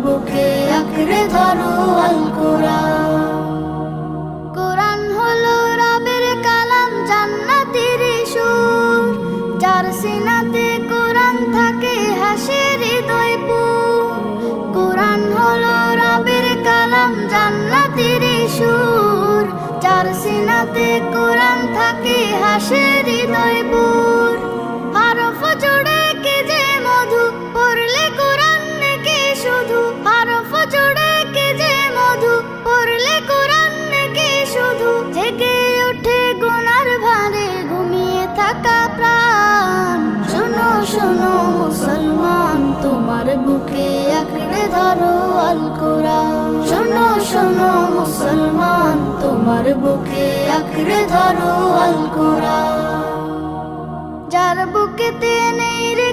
বুকে আঁকড়ে ধরো আল কোরআন। কোরআন হলো রবের কালাম, জান্নাতের সুর, যার সিনাতে কোরআন থাকে হাসে হৃদয় পুর। কোরআন হলো রবের কালাম, জান্নাতের সুর, যার সিনাতে কোরআন থাকে হাসে হৃদয় পুর। হরফ জোড়ে কে যে মধু, পড়লে কোরআন নাকি শুধু। হরফ জোড়ে কে যে মধু, পড়লে কোরআন নাকি শুধু। জেগে ওঠে গুনার ভারে ঘুমিয়ে থাকা প্রাণ। শোনো শোনো মুসলমান, তোমার বুকে আঁকড়ে ধরো আল কোরআন। শোনো শোনো মুসলমান, তোমার বুকে আঁকড়ে ধরো আল কোরআন। যার বুকেতে নেই রে